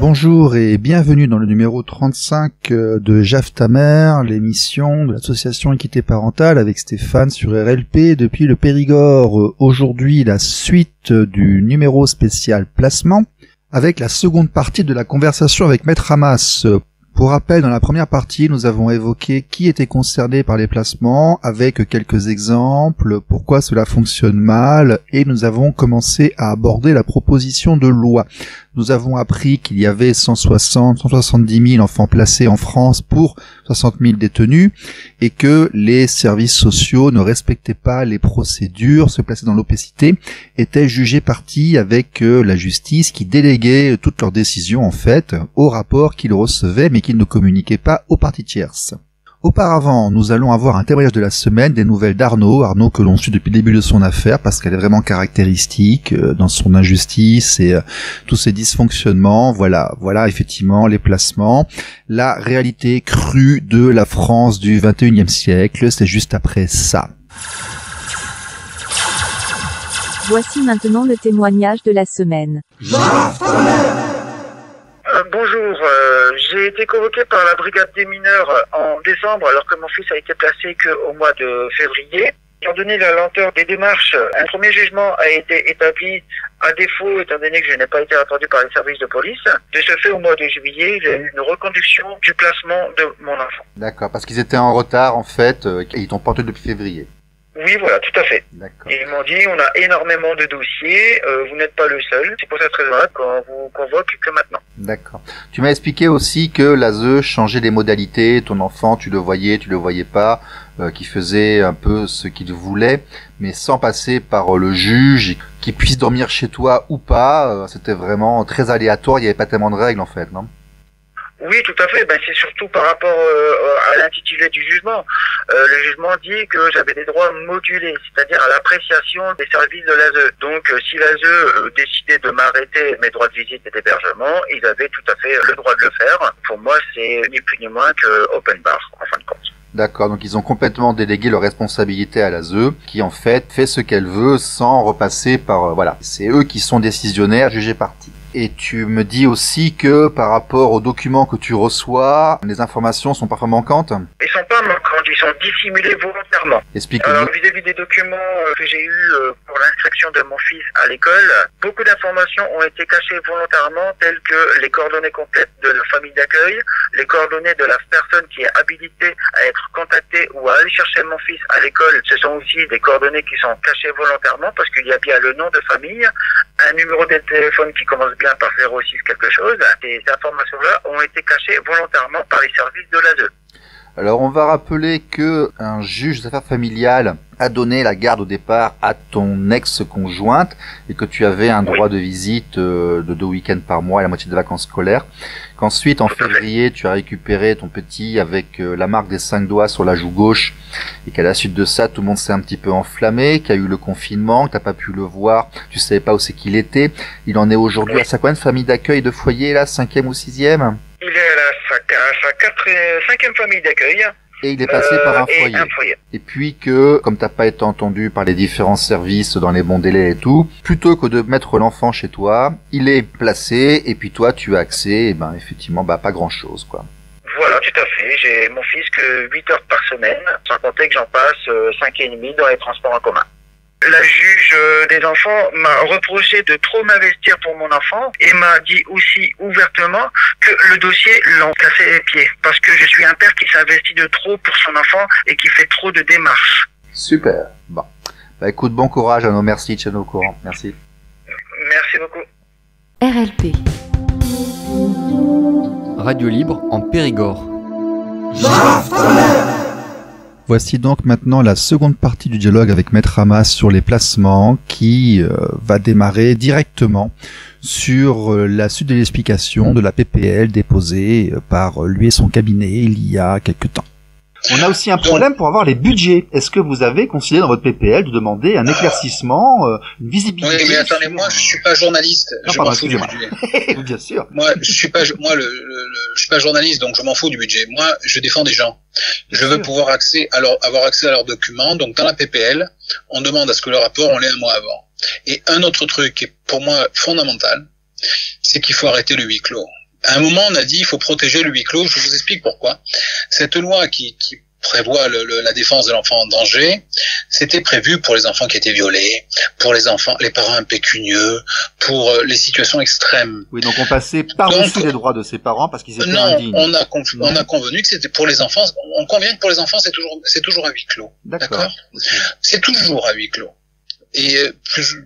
Bonjour et bienvenue dans le numéro 35 de Jaf ta mère, l'émission de l'association Équité Parentale avec Stéphane sur RLP depuis le Périgord. Aujourd'hui, la suite du numéro spécial placement avec la seconde partie de la conversation avec Maître Hamas. Pour rappel, dans la première partie, nous avons évoqué qui était concerné par les placements, avec quelques exemples, pourquoi cela fonctionne mal, et nous avons commencé à aborder la proposition de loi. Nous avons appris qu'il y avait 170 000 enfants placés en France pour 60 000 détenus, et que les services sociaux ne respectaient pas les procédures, se plaçaient dans l'opacité, étaient jugés partis avec la justice qui déléguait toutes leurs décisions, en fait, au rapport qu'ils recevaient, mais qu'ils ne communiquaient pas aux parties tierces. Auparavant, nous allons avoir un témoignage de la semaine, des nouvelles d'Arnaud que l'on suit depuis le début de son affaire, parce qu'elle est vraiment caractéristique dans son injustice et tous ses dysfonctionnements. Voilà, effectivement, les placements. La réalité crue de la France du 21e siècle, c'est juste après ça. Voici maintenant le témoignage de la semaine. Bonjour, j'ai été convoqué par la brigade des mineurs en décembre alors que mon fils a été placé qu'au mois de février. Étant donné la lenteur des démarches, un premier jugement a été établi à défaut étant donné que je n'ai pas été attendu par les services de police. De ce fait, au mois de juillet, il y a eu une reconduction du placement de mon enfant. D'accord, parce qu'ils étaient en retard en fait, et ils t'ont porté depuis février. Oui, voilà, tout à fait. D'accord. Et ils m'ont dit, on a énormément de dossiers, vous n'êtes pas le seul. C'est pour cette raison-là qu'on vous convoque que maintenant. D'accord. Tu m'as expliqué aussi que l'ASE changeait les modalités, ton enfant, tu le voyais pas, qui faisait un peu ce qu'il voulait, mais sans passer par le juge, qui puisse dormir chez toi ou pas, c'était vraiment très aléatoire, il n'y avait pas tellement de règles en fait, non ? Oui, tout à fait. C'est surtout par rapport à l'intitulé du jugement. Le jugement dit que j'avais des droits modulés, c'est-à-dire à l'appréciation des services de l'ASE. Donc, si l'ASE décidait de m'arrêter mes droits de visite et d'hébergement, ils avaient tout à fait le droit de le faire. Pour moi, c'est ni plus ni moins que open bar, en fin de compte. D'accord, donc ils ont complètement délégué leur responsabilité à l'ASE, qui en fait fait ce qu'elle veut sans repasser par... c'est eux qui sont décisionnaires, jugés partis. Et tu me dis aussi que par rapport aux documents que tu reçois, les informations sont parfois manquantes ? Ils sont pas manquantes, ils sont dissimulés volontairement. Explique-nous. Vis-à-vis des documents que j'ai eus pour l'inscription de mon fils à l'école, beaucoup d'informations ont été cachées volontairement, telles que les coordonnées complètes de la famille d'accueil, les coordonnées de la personne qui est habilitée à être contactée ou à aller chercher mon fils à l'école. Ce sont aussi des coordonnées qui sont cachées volontairement parce qu'il y a bien le nom de famille, un numéro de téléphone qui commence bien par 06 quelque chose. Ces informations-là ont été cachées volontairement par les services de l'ASE. Alors on va rappeler que un juge des affaires familiales a donné la garde au départ à ton ex-conjointe et que tu avais un droit de visite de 2 week-ends par mois et la moitié des vacances scolaires. Qu'ensuite, en février, tu as récupéré ton petit avec la marque des 5 doigts sur la joue gauche et qu'à la suite de ça, tout le monde s'est un petit peu enflammé, qu'il y a eu le confinement, que t'as pas pu le voir, tu savais pas où c'est qu'il était. Il en est aujourd'hui à sa combien de famille d'accueil de foyer, là, 5e ou 6e? Il est à sa 5e famille d'accueil. Et il est passé par un foyer. Et puis que, comme t'as pas été entendu par les différents services dans les bons délais et tout, plutôt que de mettre l'enfant chez toi, il est placé, et puis toi, tu as accès, et effectivement, pas grand chose, quoi. Voilà, tout à fait. J'ai mon fils que 8 heures par semaine, sans compter que j'en passe 5,5 dans les transports en commun. La juge des enfants m'a reproché de trop m'investir pour mon enfant et m'a dit aussi ouvertement que le dossier l'en cassait les pieds parce que je suis un père qui s'investit de trop pour son enfant et qui fait trop de démarches. Super. Bon. Écoute, bon courage à nos merci, tiens-nous au courant. Merci. Merci beaucoup. RLP. Radio libre en Périgord. Voici donc maintenant la seconde partie du dialogue avec Maître Hamas sur les placements qui va démarrer directement sur la suite de l'explication de la PPL déposée par lui et son cabinet il y a quelque temps. On a aussi un problème pour avoir les budgets. Est-ce que vous avez considéré dans votre PPL de demander un éclaircissement, une visibilité? Oui, mais attendez, moi je suis pas journaliste. Non, je pardon, m'en fous du budget. Bien sûr. Moi, je suis pas journaliste, donc je m'en fous du budget. Moi, je défends des gens. Je veux pouvoir avoir accès à leurs documents. Donc dans la PPL, on demande à ce que le rapport, on l'ait un mois avant. Et un autre truc qui est pour moi fondamental, c'est qu'il faut arrêter le huis clos. À un moment, on a dit il faut protéger le huis clos. Je vous explique pourquoi. Cette loi qui prévoit la défense de l'enfant en danger, c'était prévu pour les enfants qui étaient violés, pour les parents impécunieux, pour les situations extrêmes. Oui, donc on passait par-dessus les droits de ses parents parce qu'ils étaient indignes. On a convenu que c'était pour les enfants. On convient que pour les enfants, c'est toujours à huis clos. D'accord. C'est toujours à huis clos. Et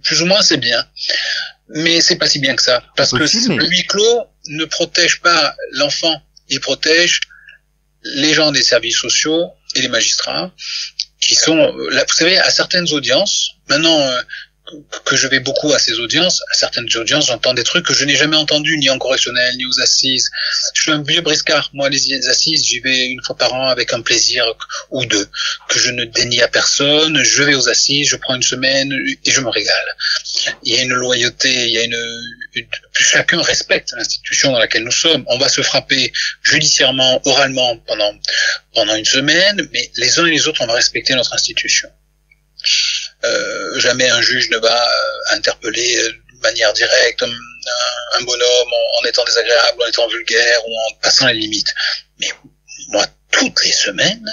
plus ou moins, c'est bien. Mais c'est pas si bien que ça. Parce que le huis clos ne protège pas l'enfant. Il protège les gens des services sociaux et les magistrats qui sont là, vous savez, à certaines audiences, maintenant que je vais beaucoup à certaines audiences, j'entends des trucs que je n'ai jamais entendus, ni en correctionnel, ni aux assises. Je suis un vieux briscard. Moi, les assises, j'y vais une fois par an avec un plaisir ou deux, que je ne dénie à personne. Je vais aux assises, je prends une semaine et je me régale. Il y a une loyauté, chacun respecte l'institution dans laquelle nous sommes. On va se frapper judiciairement, oralement pendant une semaine, mais les uns et les autres, on va respecter notre institution. Jamais un juge ne va interpeller de manière directe un bonhomme en étant désagréable, en étant vulgaire ou en passant les limites. Mais moi, toutes les semaines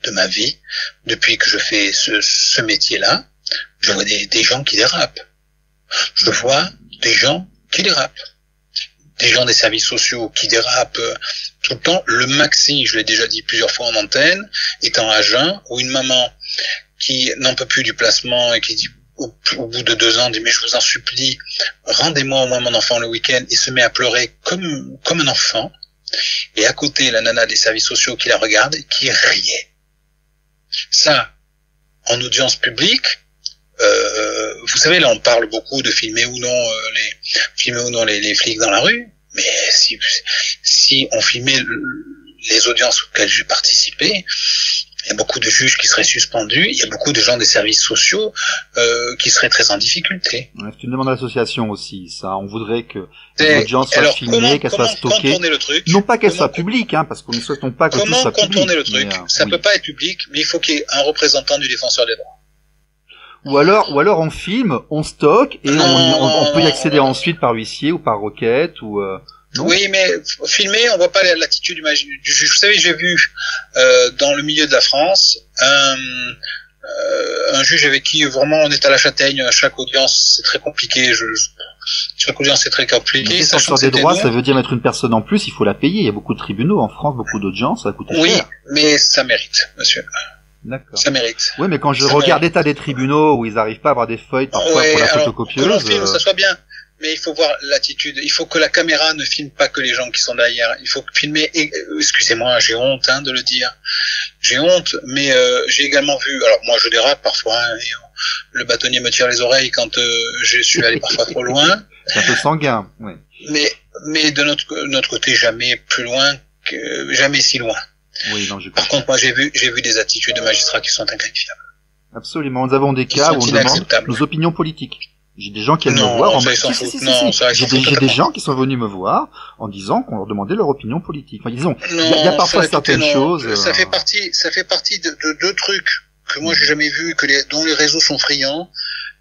de ma vie, depuis que je fais ce métier-là, je vois des gens qui dérapent. Je vois des gens qui dérapent. Des gens des services sociaux qui dérapent tout le temps. Le maxi, je l'ai déjà dit plusieurs fois en antenne, étant à jeun, ou une maman qui n'en peut plus du placement et qui dit au bout de 2 ans, dit mais je vous en supplie, rendez-moi au moins mon enfant le week-end, et se met à pleurer comme un enfant. Et à côté, la nana des services sociaux qui la regarde et qui riait. Ça, en audience publique, vous savez, là on parle beaucoup de filmer ou non les flics dans la rue, mais si on filmait les audiences auxquelles j'ai participé, il y a beaucoup de juges qui seraient suspendus, il y a beaucoup de gens des services sociaux qui seraient très en difficulté. Ouais, c'est une demande d'association aussi, ça. On voudrait que l'audience soit filmée, qu'elle soit stockée. Comment contourner le truc? Non pas qu'elle soit publique, parce que nous ne souhaitons pas que tout soit public. Comment contourner le truc? Ça peut pas être public, mais il faut qu'il y ait un représentant du défenseur des droits. Ou alors on filme, on stocke et on peut y accéder ensuite par huissier ou par requête ou oui, mais filmer, on voit pas l'attitude du juge. Vous savez, j'ai vu dans le milieu de la France un juge avec qui vraiment on est à la châtaigne à chaque audience, c'est très compliqué. Chaque audience c'est très compliqué. Défenseur des droits, ça veut dire mettre une personne en plus, il faut la payer. Il y a beaucoup de tribunaux en France, beaucoup d'audiences, ça coûte cher. Oui, mais ça mérite, monsieur. D'accord. Ça mérite. Oui, mais quand je regarde l'état des tribunaux où ils n'arrivent pas à avoir des feuilles parfois pour la photocopieuse. Que l'on filme, ça soit bien. Mais il faut voir l'attitude. Il faut que la caméra ne filme pas que les gens qui sont derrière. Il faut filmer. Excusez-moi, j'ai honte de le dire. J'ai honte, mais j'ai également vu. Alors moi, je dérape parfois. Et le bâtonnier me tire les oreilles quand je suis allé parfois trop loin. C'est un peu sanguin, oui. Mais de notre côté, jamais plus loin jamais si loin. Oui, non, Par contre, moi, j'ai vu des attitudes de magistrats qui sont inqualifiables. Absolument. Nous avons des cas où on demande nos opinions politiques. J'ai des gens qui viennent me voir j'ai des gens qui sont venus me voir en disant qu'on leur demandait leur opinion politique. Enfin, disons, il y a parfois certaines choses. Ça fait partie de 2 trucs que moi j'ai jamais vu, dont les réseaux sont friands.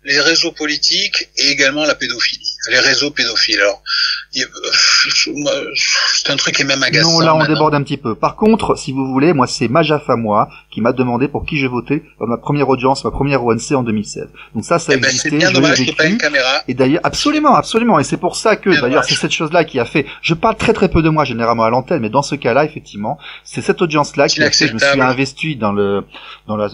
Les réseaux politiques et également la pédophilie. Les réseaux pédophiles. Alors, c'est un truc qui est même agaçant. Non, là, on déborde un petit peu. Par contre, si vous voulez, moi, c'est Majaf à moi qui m'a demandé pour qui j'ai voté dans ma première audience, ma première ONC en 2016. Donc ça existait. C'est bien dommage qu'il n'y ait pas une caméra. Et d'ailleurs, absolument. Et c'est pour ça que, d'ailleurs, c'est cette chose-là qui a fait, je parle très peu de moi, généralement à l'antenne, mais dans ce cas-là, effectivement, c'est cette audience-là qui a fait, je me suis investi dans le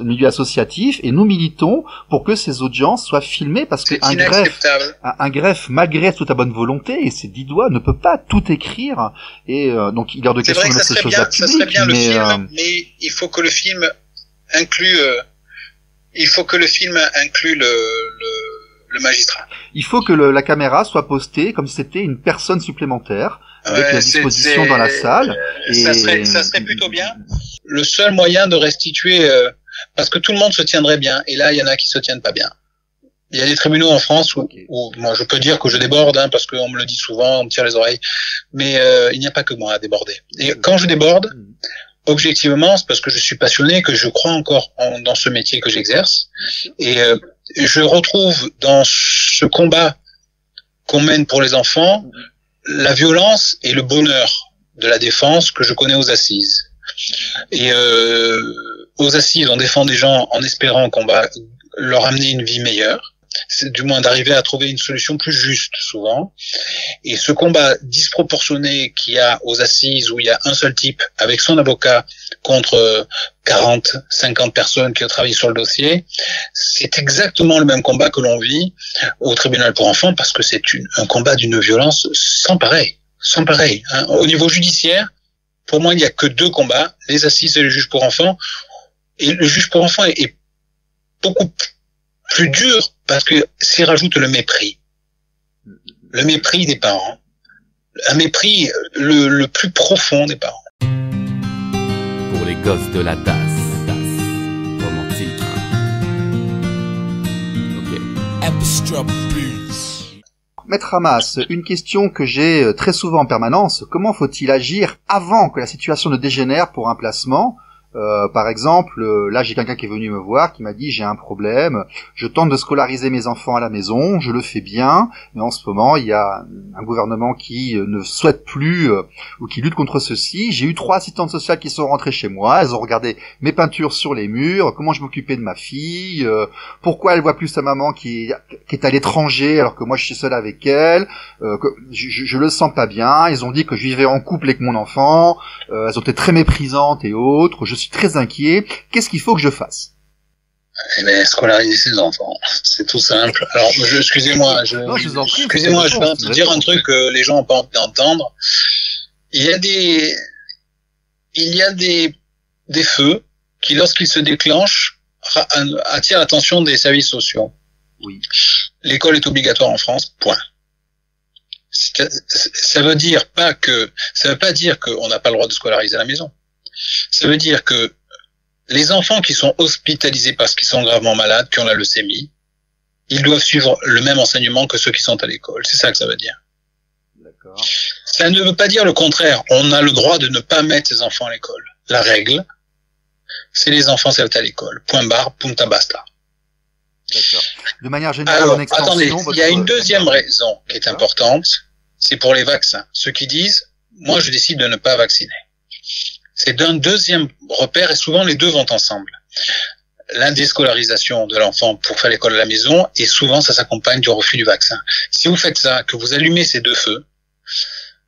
milieu associatif et nous militons pour que ces audiences soient filmées parce que un greffe malgré toute ta bonne volonté et ses 10 doigts, ne peut pas tout écrire. Et donc il est hors de question de mettre ces choses-là publiques. Ça serait bien le film, mais il faut que le film inclue le magistrat. Il faut que la caméra soit postée comme si c'était une personne supplémentaire avec la disposition dans la salle. Ça serait plutôt bien. Le seul moyen de restituer, parce que tout le monde se tiendrait bien, et là il y en a qui se tiennent pas bien. Il y a des tribunaux en France où moi je peux dire que je déborde, parce qu'on me le dit souvent, on me tire les oreilles, mais il n'y a pas que moi à déborder. Et quand je déborde, objectivement, c'est parce que je suis passionné, que je crois encore dans ce métier que j'exerce, et je retrouve dans ce combat qu'on mène pour les enfants la violence et le bonheur de la défense que je connais aux assises. Et aux assises, on défend des gens en espérant qu'on va leur amener une vie meilleure, c'est du moins d'arriver à trouver une solution plus juste souvent. Et ce combat disproportionné qu'il y a aux assises, où il y a un seul type avec son avocat contre 40, 50 personnes qui ont travaillé sur le dossier, c'est exactement le même combat que l'on vit au tribunal pour enfants, parce que c'est un combat d'une violence sans pareil. Sans pareil, hein. Au niveau judiciaire, pour moi, il n'y a que 2 combats, les assises et le juge pour enfants. Et le juge pour enfants est beaucoup plus dur parce que s'y rajoute le mépris. Le mépris des parents. Un mépris le plus profond des parents. Pour les gosses de la tasse. Romantique. Ok. Maître Hamas, une question que j'ai très souvent en permanence, comment faut-il agir avant que la situation ne dégénère pour un placement ? Par exemple, là j'ai quelqu'un qui est venu me voir, qui m'a dit j'ai un problème, je tente de scolariser mes enfants à la maison, je le fais bien, mais en ce moment il y a un gouvernement qui ne souhaite plus ou qui lutte contre ceci. J'ai eu 3 assistantes sociales qui sont rentrées chez moi, elles ont regardé mes peintures sur les murs, comment je m'occupais de ma fille, pourquoi elle voit plus sa maman qui est à l'étranger alors que moi je suis seul avec elle, que je le sens pas bien, ils ont dit que je vivais en couple avec mon enfant, elles ont été très méprisantes et autres, je suis très inquiet. Qu'est-ce qu'il faut que je fasse? Eh bien, scolariser ses enfants. C'est tout simple. Alors, excusez-moi, je vais dire un truc que les gens n'ont pas envie d'entendre. Il y a des feux qui, lorsqu'ils se déclenchent, attirent l'attention des services sociaux. Oui. L'école est obligatoire en France, point. Ça veut pas dire qu'on n'a pas le droit de scolariser à la maison. Ça veut dire que les enfants qui sont hospitalisés parce qu'ils sont gravement malades, qui ont la leucémie, ils doivent suivre le même enseignement que ceux qui sont à l'école. C'est ça que ça veut dire. D'accord. Ça ne veut pas dire le contraire. On a le droit de ne pas mettre ses enfants à l'école. La règle, c'est les enfants servent à l'école. Point barre, punta basta. D'accord. De manière générale, alors, en extension... attendez, il y a une deuxième raison qui est importante, c'est pour les vaccins. Ceux qui disent, moi je décide de ne pas vacciner. C'est d'un deuxième repère, et souvent les deux vont ensemble. La déscolarisation de l'enfant pour faire l'école à la maison, et souvent ça s'accompagne du refus du vaccin. Si vous faites ça, que vous allumez ces 2 feux,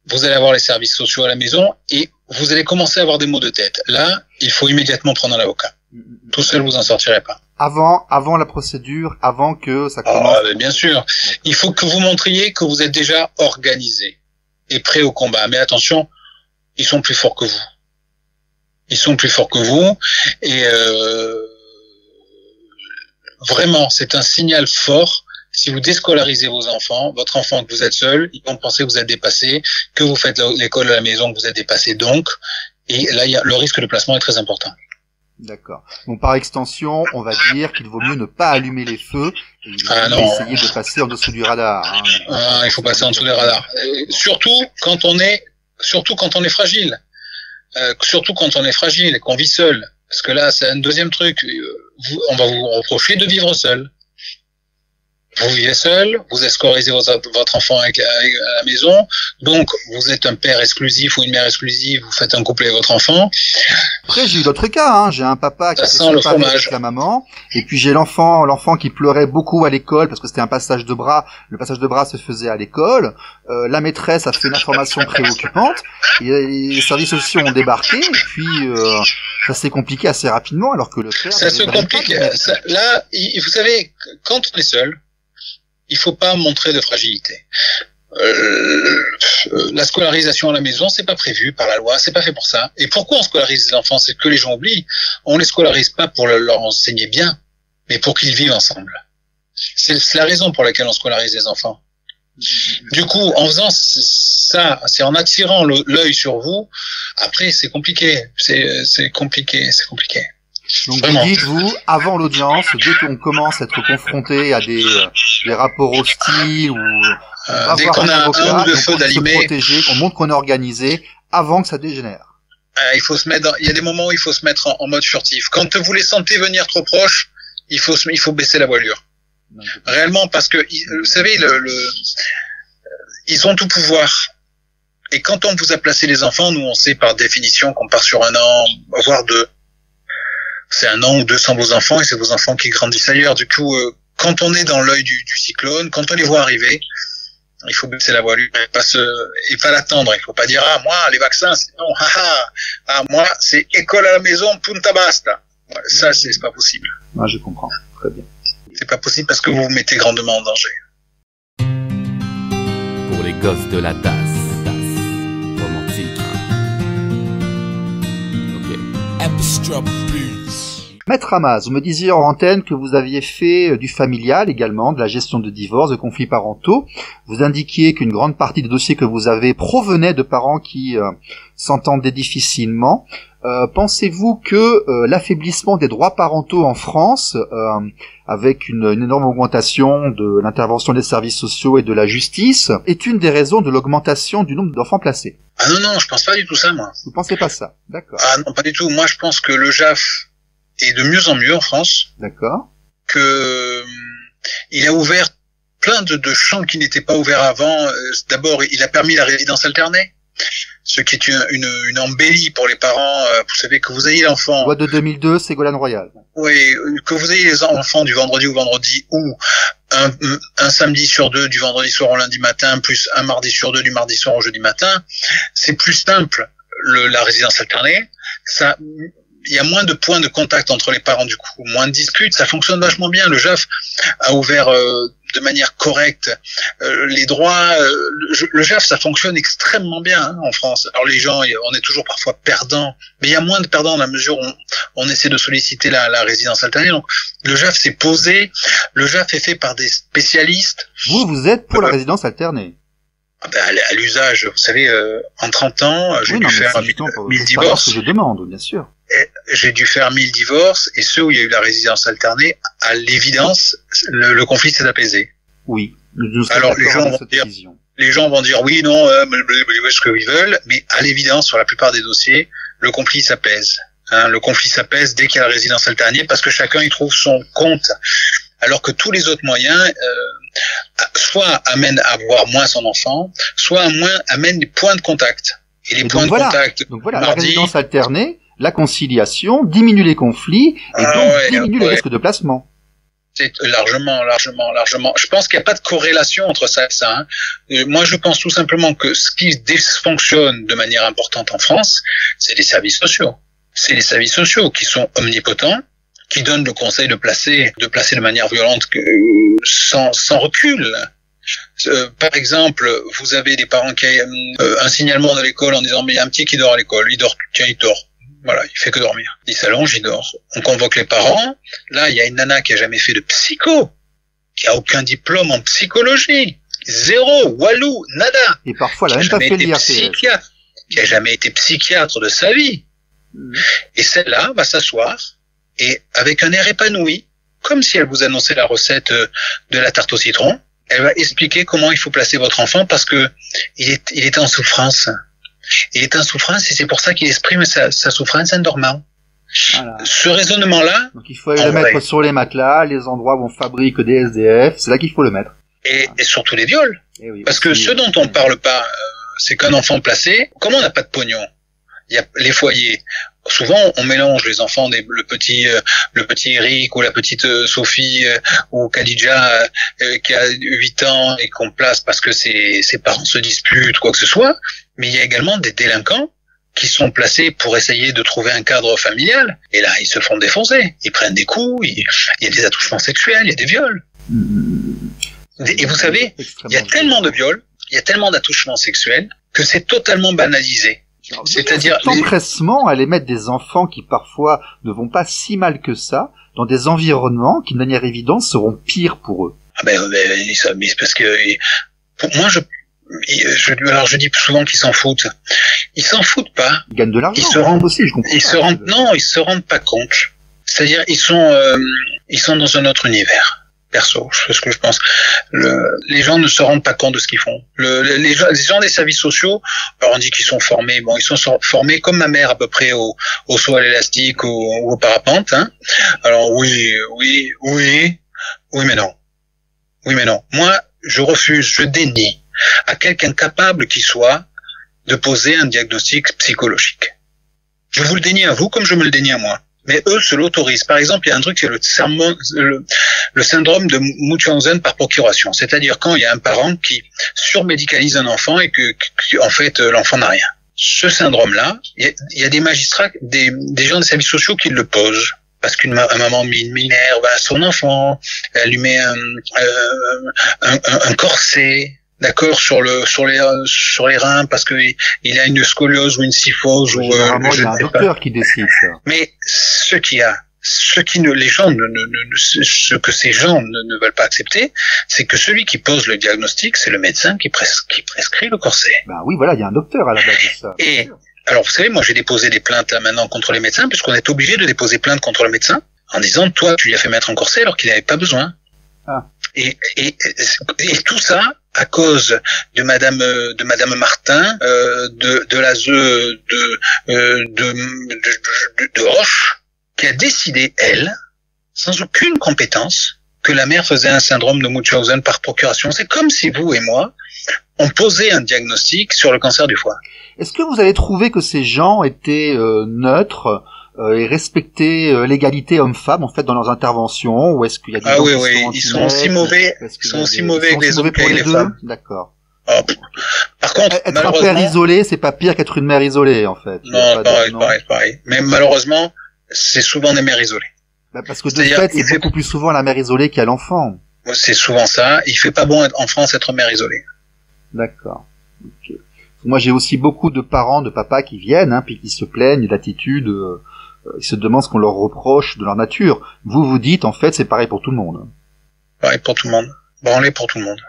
vous allez avoir les services sociaux à la maison, et vous allez commencer à avoir des maux de tête. Là, il faut immédiatement prendre un avocat. Tout seul, vous en sortirez pas. Avant la procédure, avant que ça commence. Bien sûr. Il faut que vous montriez que vous êtes déjà organisé et prêt au combat. Mais attention, ils sont plus forts que vous. Ils sont plus forts que vous, et vraiment, c'est un signal fort. Si vous déscolarisez vos enfants, votre enfant que vous êtes seul, ils vont penser que vous êtes dépassé, que vous faites l'école à la maison, que vous êtes dépassé donc, et là, le risque de placement est très important. D'accord. Donc par extension, on va dire qu'il vaut mieux ne pas allumer les feux et essayer de passer en dessous du radar. Il faut passer en dessous des radars. Surtout quand on est fragile. Surtout quand on est fragile et qu'on vit seul. Parce que là, c'est un deuxième truc. On va vous reprocher de vivre seul. Vous vivez seul, vous scolarisez votre enfant à la maison, donc vous êtes un père exclusif ou une mère exclusive, vous faites un couple avec votre enfant. Après, j'ai eu d'autres cas, j'ai un papa qui était séparé avec la maman, et puis j'ai l'enfant qui pleurait beaucoup à l'école parce que c'était un passage de bras. Le passage de bras se faisait à l'école. La maîtresse a fait une information préoccupante, et les services sociaux ont débarqué, et puis ça s'est compliqué assez rapidement, alors que le père... Ça se complique. Là, vous savez, quand on est seul, il faut pas montrer de fragilité. La scolarisation à la maison, c'est pas prévu par la loi, c'est pas fait pour ça. Et pourquoi on scolarise les enfants? C'est que les gens oublient. On les scolarise pas pour leur enseigner bien, mais pour qu'ils vivent ensemble. C'est la raison pour laquelle on scolarise les enfants. Du coup, en faisant ça, c'est en attirant l'œil sur vous. Après, c'est compliqué. C'est compliqué. Donc Vraiment. vous dites, vous, avant l'audience, dès qu'on commence à être confronté à des rapports hostiles ou dès qu'on a un ou deux feux d'allumés, on montre qu'on est organisé avant que ça dégénère. Il y a des moments où il faut se mettre en mode furtif. Quand vous les sentez venir trop proches, il faut baisser la voilure. Réellement, parce que, vous savez, ils ont tout pouvoir. Et quand on vous a placé les enfants, nous, on sait par définition qu'on part sur 1 an, voire 2. C'est 1 an ou 2 sans vos enfants, et c'est vos enfants qui grandissent ailleurs. Du coup, quand on est dans l'œil du cyclone, quand on les voit arriver, il faut baisser la voilure et pas l'attendre. Il faut pas dire, moi, les vaccins, c'est non, moi, c'est école à la maison, punta basta. Voilà, ça, c'est pas possible. Ah, je comprends. Très bien. C'est pas possible parce que vous vous mettez grandement en danger. Pour les gosses de la DAS. Romantique. Ok. Abstract Blues. Maître Hamas, vous me disiez en antenne que vous aviez fait du familial également, de la gestion de divorce, de conflits parentaux. Vous indiquiez qu'une grande partie des dossiers que vous avez provenaient de parents qui s'entendaient difficilement. Pensez-vous que l'affaiblissement des droits parentaux en France, avec une énorme augmentation de l'intervention des services sociaux et de la justice, est une des raisons de l'augmentation du nombre d'enfants placés? Ah non, je pense pas du tout ça, moi. Vous pensez pas ça? D'accord. Ah non, pas du tout. Moi, je pense que le JAF est de mieux en mieux en France. D'accord. Que il a ouvert plein de champs qui n'étaient pas ouverts avant. D'abord, il a permis la résidence alternée, ce qui est une embellie pour les parents. Vous savez, que vous ayez l'enfant. Loi de 2002, Ségolène Royal. Oui, que vous ayez les enfants du vendredi au vendredi, ou un samedi sur 2 du vendredi soir au lundi matin, plus un mardi sur 2 du mardi soir au jeudi matin, c'est plus simple. La résidence alternée, ça, il y a moins de points de contact entre les parents, du coup, moins de disputes, ça fonctionne vachement bien. Le JAF a ouvert de manière correcte les droits. Le JAF, ça fonctionne extrêmement bien en France. Alors les gens, on est toujours parfois perdants, mais il y a moins de perdants dans la mesure où on essaie de solliciter la résidence alternée. Donc le JAF s'est posé, le JAF est fait par des spécialistes. Vous êtes pour la résidence alternée? À l'usage, vous savez, en 30 ans, j'ai dû faire 1000 divorces. C'est ce que je demande, bien sûr. J'ai dû faire 1000 divorces, et ceux où il y a eu la résidence alternée, à l'évidence, le conflit s'est apaisé. Oui. Alors les gens vont dire oui, non, ce qu'ils veulent, mais à l'évidence, sur la plupart des dossiers, le conflit s'apaise. Le conflit s'apaise dès qu'il y a la résidence alternée, parce que chacun y trouve son compte. Alors que tous les autres moyens, soit amènent à voir moins son enfant, soit amènent des points de contact. Et les points de contact. Donc voilà, la résidence alternée, la conciliation, diminue les conflits, et donc diminue les risques de placement. C'est largement. Je pense qu'il n'y a pas de corrélation entre ça et ça. Moi, je pense tout simplement que ce qui dysfonctionne de manière importante en France, c'est les services sociaux. C'est les services sociaux qui sont omnipotents, qui donnent le conseil de placer de manière violente, sans recul. Par exemple, vous avez des parents qui ont un signalement de l'école en disant mais il y a un petit qui dort à l'école, il dort. Voilà, il fait que dormir. Il s'allonge, il dort. On convoque les parents. Là, il y a une nana qui a jamais fait de psycho, qui a aucun diplôme en psychologie, zéro, walou, nada. Et parfois, elle a même pas fait l'IRTS. Qui a jamais été psychiatre de sa vie. Et celle-là va s'asseoir et avec un air épanoui, comme si elle vous annonçait la recette de la tarte au citron, elle va expliquer comment il faut placer votre enfant parce que il est en souffrance. Il est en souffrance et c'est pour ça qu'il exprime sa souffrance en dormant. Voilà. Ce raisonnement-là... Donc il faut le mettre sur les matelas, les endroits où on fabrique des SDF, c'est là qu'il faut le mettre. Et surtout les viols. Oui, parce que ce dont on ne parle pas, c'est qu'un enfant placé, comme on n'a pas de pognon, il y a les foyers. Souvent, on mélange les enfants, le petit Eric ou la petite Sophie ou Khadija qui a 8 ans et qu'on place parce que ses parents se disputent, quoi que ce soit. Mais il y a également des délinquants qui sont placés pour essayer de trouver un cadre familial. Et là, ils se font défoncer. Ils prennent des coups, il y a des attouchements sexuels, il y a des viols. Et vous savez, il y a tellement de viols, il y a tellement d'attouchements sexuels que c'est totalement banalisé. C'est-à-dire cet empressement à aller mettre des enfants qui parfois ne vont pas si mal que ça dans des environnements qui de manière évidente seront pires pour eux. Ah mais c'est parce que pour moi je dis souvent qu'ils s'en foutent. Ils s'en foutent pas. Ils gagnent de l'argent. Ils se rendent aussi, je comprends. Ils se rendent pas compte. C'est-à-dire ils sont dans un autre univers. Perso, c'est ce que je pense. Les gens ne se rendent pas compte de ce qu'ils font. Les gens des services sociaux, alors on dit qu'ils sont formés. Bon, ils sont formés comme ma mère à peu près au saut à l'élastique ou au parapente. Hein. Alors oui, mais non. Oui, mais non. Moi, je refuse, je dénie à quelqu'un capable qui soit de poser un diagnostic psychologique. Je vous le dénie à vous comme je me le dénie à moi. Mais eux se l'autorisent. Par exemple, il y a un truc, c'est le syndrome de Munchausen par procuration. C'est-à-dire quand il y a un parent qui surmédicalise un enfant et que en fait, l'enfant n'a rien. Ce syndrome-là, il y a des magistrats, des gens des services sociaux qui le posent. Parce qu'une maman minerve à son enfant, elle lui met un corset, d'accord, sur les reins parce que il a une scoliose ou une syphose ou généralement il y a un docteur qui décide ça. Mais ce que ces gens ne veulent pas accepter, c'est que celui qui pose le diagnostic, c'est le médecin qui prescrit le corset. Ben oui, voilà, il y a un docteur à la base de ça. Et alors, vous savez, moi, j'ai déposé des plaintes là maintenant contre les médecins, puisqu'on est obligé de déposer plainte contre le médecin, en disant, toi, tu lui as fait mettre un corset alors qu'il n'avait pas besoin. Ah. Et tout ça à cause de Madame Martin, de l'ASE de Roche, qui a décidé, elle, sans aucune compétence, que la mère faisait un syndrome de Munchausen par procuration. C'est comme si vous et moi, on posait un diagnostic sur le cancer du foie. Est-ce que vous avez trouvé que ces gens étaient neutres et respectaient l'égalité homme-femme en fait dans leurs interventions, ou est-ce qu'il y a des oui, ils sont aussi mauvais, que les hommes et les femmes. D'accord. Oh, par contre, être un père isolé, c'est pas pire qu'être une mère isolée en fait. Non, pareil. Mais malheureusement, c'est souvent des mères isolées. Parce que de fait, c'est beaucoup plus souvent la mère isolée qu'il y a l'enfant. C'est souvent ça. Il fait pas bon en France être mère isolée. D'accord. Okay. Moi, j'ai aussi beaucoup de parents, de papas qui viennent, puis qui se plaignent d'attitude, ils se demandent ce qu'on leur reproche de leur nature. Vous dites, en fait, c'est pareil pour tout le monde. Pareil pour tout le monde. Branlé pour tout le monde.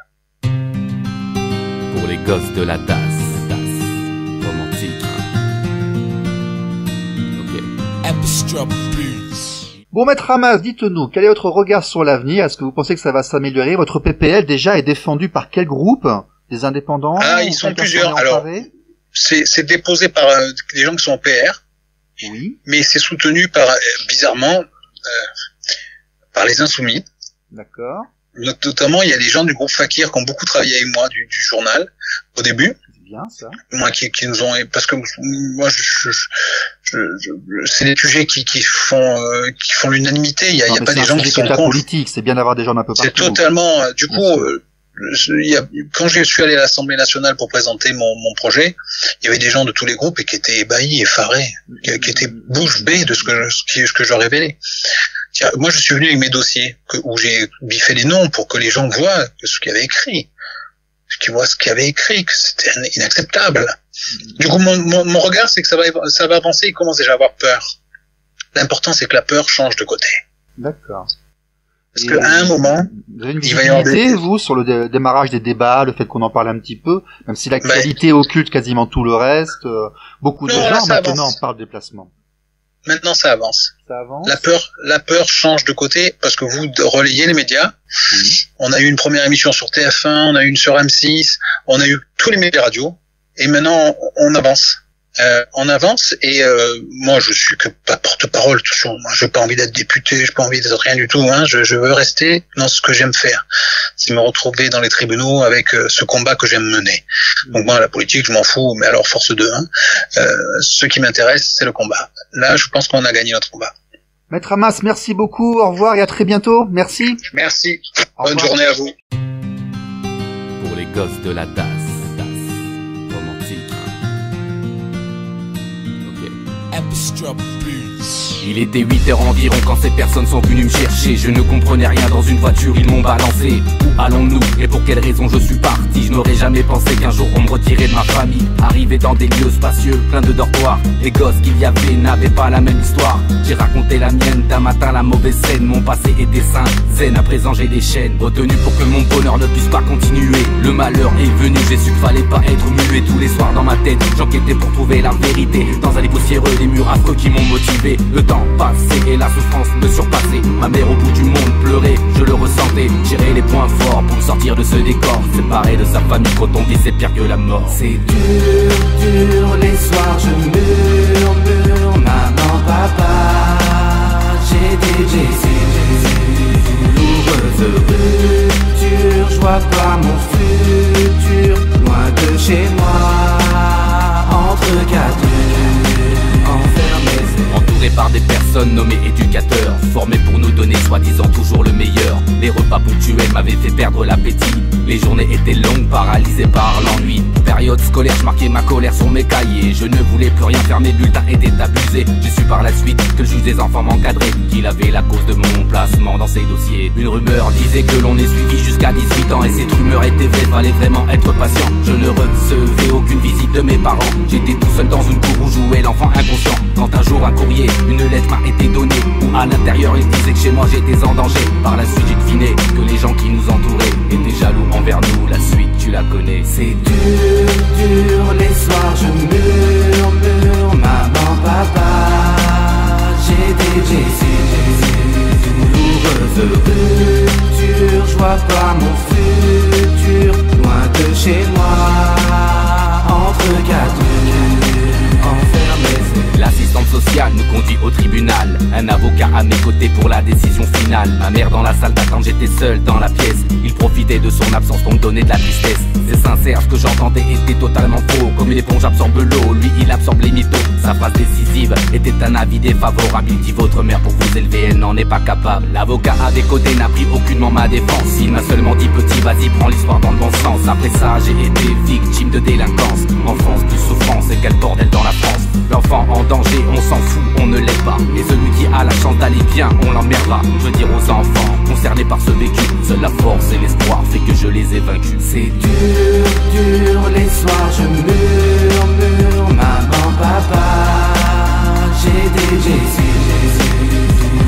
Pour les gosses de la tasse. Romantique. Ok. Bon, Maître Hamas, dites-nous, quel est votre regard sur l'avenir? Est-ce que vous pensez que ça va s'améliorer? Votre PPL, déjà, est défendu par quel groupe? Des indépendants? Ah, ils sont plusieurs. Alors, c'est déposé par des gens qui sont en PR. Oui. Mais c'est soutenu par, bizarrement, par les Insoumis. D'accord. Notamment, il y a des gens du groupe Fakir qui ont beaucoup travaillé avec moi du journal au début. C'est bien ça. Moi, qui nous ont, parce que moi, c'est des sujets qui font l'unanimité. Il y a pas des gens qui sont contre. Politique, c'est bien d'avoir des gens d'un peu partout. C'est totalement, du coup. Quand je suis allé à l'Assemblée nationale pour présenter mon projet, il y avait des gens de tous les groupes et qui étaient ébahis, effarés, qui étaient bouche bée de ce que je révélais. Moi, je suis venu avec mes dossiers où j'ai biffé les noms pour que les gens voient ce qu'il y avait écrit, que c'était inacceptable. Du coup, mon regard, c'est que ça va avancer. Il commence déjà à avoir peur. L'important, c'est que la peur change de côté. D'accord. Parce qu'à un moment, il va y avoir vous, sur le démarrage des débats, le fait qu'on en parle un petit peu, même si l'actualité occulte quasiment tout le reste, beaucoup de gens maintenant parlent de déplacement. Maintenant, ça avance. Ça avance. La peur change de côté parce que vous relayez les médias. Oui. On a eu une première émission sur TF1, on a eu une sur M6, on a eu tous les médias radio, et maintenant on avance. Et moi je suis que pas porte-parole toujours. Moi j'ai pas envie d'être député, j'ai pas envie d'être rien du tout. Je veux rester dans ce que j'aime faire. C'est me retrouver dans les tribunaux avec ce combat que j'aime mener. Donc moi la politique je m'en fous, mais alors force de. Ce qui m'intéresse c'est le combat. Là je pense qu'on a gagné notre combat. Maître Hamas, merci beaucoup. Au revoir et à très bientôt. Merci. Merci. Bonne journée à vous. Pour les gosses de la tasse. Romantique. Ok. Il était 8h environ quand ces personnes sont venues me chercher. Je ne comprenais rien dans une voiture, ils m'ont balancé. Où allons-nous et pour quelle raison je suis parti? Je n'aurais jamais pensé qu'un jour on me retirait de ma famille. Arrivé dans des lieux spacieux, plein de dortoirs, les gosses qu'il y avait n'avaient pas la même histoire. J'ai raconté la mienne, d'un matin la mauvaise scène. Mon passé était sain, zen, à présent j'ai des chaînes. Retenu pour que mon bonheur ne puisse pas continuer. Le malheur est venu, j'ai su qu'il fallait pas être muet. Tous les soirs dans ma tête, j'enquêtais pour trouver la vérité. Dans un lit poussiéreux, des murs affreux qui m'ont motivé. Le temps passé et la souffrance me surpassait. Ma mère au bout du monde pleurait, je le ressentais. J'irais les points forts pour sortir de ce décor. Séparé de sa famille, quand on dit c'est pire que la mort. C'est dur, dur, les soirs je murmure. Maman, papa, j'ai des douloureuses ruptures. Je vois pas mon futur, loin de chez moi, entre quatre murs, enfermé. Entouré par des personnes nommées éducateurs, formés pour nous donner soi-disant toujours le meilleur. Les repas ponctuels m'avaient fait perdre l'appétit. Les journées étaient longues, paralysées par l'ennui. Période scolaire, je marquais ma colère sur mes cahiers. Je ne voulais plus rien faire, mes bulletins étaient abusés. J'ai su par la suite que le juge des enfants m'encadrait, qu'il avait la cause de mon placement dans ses dossiers. Une rumeur disait que l'on est suivi jusqu'à 18 ans. Et cette rumeur était vraie, fallait vraiment être patient. Je ne recevais aucune visite de mes parents. J'étais tout seul dans une cour où jouait l'enfant inconscient. Quand un jour un courrier, une lettre m'a été donnée, où à l'intérieur il disait que chez moi j'étais en danger. Par la suite j'ai deviné que les gens qui nous entouraient étaient jaloux envers nous. La suite tu la connais. C'est dur, dur, les soirs je murmure. Maman, papa, j'ai des douloureuses ruptures. Je vois pas mon futur, loin de chez moi, entre quatre murs, enfermé. L'assistante sociale nous conduit au tribunal. Un avocat à mes côtés pour la décision finale. Ma mère dans la salle d'attente, j'étais seul dans la pièce. Il profitait de son absence pour me donner de la tristesse. C'est sincère, ce que j'entendais était totalement faux. Comme une éponge absorbe l'eau, lui il absorbe les mythos. Sa phrase décisive était un avis défavorable. Il dit votre mère pour vous élever, elle n'en est pas capable. L'avocat avec côté n'a pris aucunement ma défense. Il m'a seulement dit petit, vas-y prends l'histoire dans le bon sens. Après ça j'ai été victime de délinquance. Enfance plus souffrance et quel bordel dans la France. L'enfant en danger, on s'en fout, on ne l'aide pas. Et celui qui a la chance d'aller bien, on l'emmerdera. Je veux dire aux enfants concernés par ce vécu, seule la force et l'espoir fait que je les ai vaincus. C'est dur, dur, les soirs je murmure. Maman, papa, j'ai des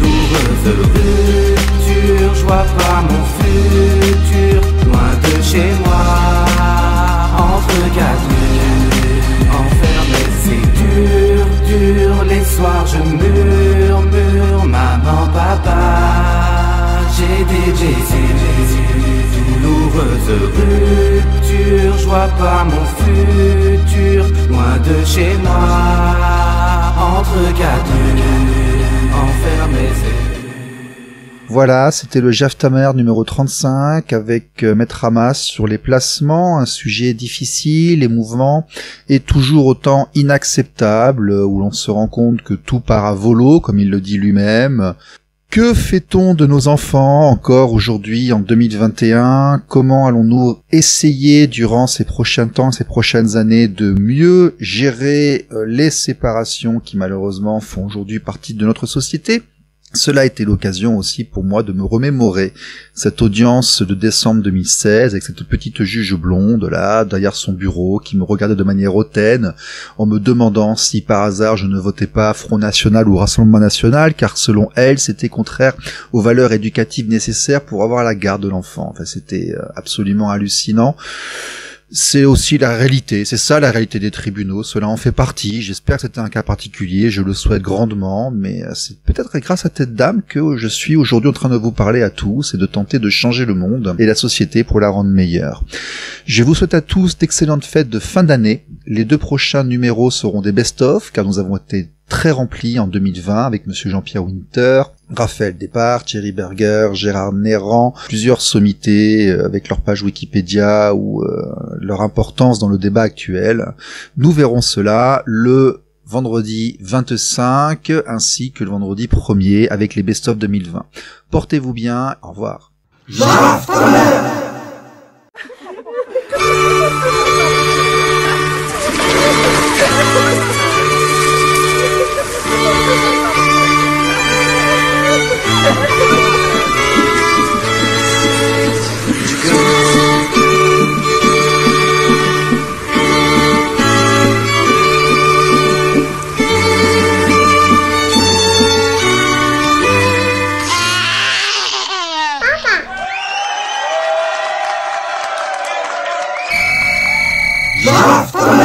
douloureuses ruptures. Je vois pas mon futur, loin de chez moi, entre quatre murs, enfermé. C'est dur, dur, les soirs je murmure. Maman, papa, j'ai des douloureuses ruptures. Je vois pas mon futur, loin de chez moi, entre quatre murs, enfermé. Voilà, c'était le Jaftamer numéro 35 avec Maître Hamas sur les placements, un sujet difficile, émouvant et toujours autant inacceptable, où l'on se rend compte que tout part à volo, comme il le dit lui-même. Que fait-on de nos enfants encore aujourd'hui en 2021? Comment allons-nous essayer durant ces prochains temps, ces prochaines années de mieux gérer les séparations qui malheureusement font aujourd'hui partie de notre société? Cela a été l'occasion aussi pour moi de me remémorer cette audience de décembre 2016 avec cette petite juge blonde là derrière son bureau qui me regardait de manière hautaine en me demandant si par hasard je ne votais pas Front National ou Rassemblement National, car selon elle c'était contraire aux valeurs éducatives nécessaires pour avoir la garde de l'enfant. Enfin, c'était absolument hallucinant. C'est aussi la réalité, c'est ça la réalité des tribunaux, cela en fait partie. J'espère que c'était un cas particulier, je le souhaite grandement, mais c'est peut-être grâce à cette dame que je suis aujourd'hui en train de vous parler à tous et de tenter de changer le monde et la société pour la rendre meilleure. Je vous souhaite à tous d'excellentes fêtes de fin d'année. Les 2 prochains numéros seront des best-of, car nous avons été très remplis en 2020 avec Monsieur Jean-Pierre Winter, Raphaël Despart, Thierry Berger, Gérard Néran, plusieurs sommités avec leur page Wikipédia ou leur importance dans le débat actuel. Nous verrons cela le vendredi 25 ainsi que le vendredi 1er avec les best-of 2020. Portez-vous bien, au revoir. Jaftamer.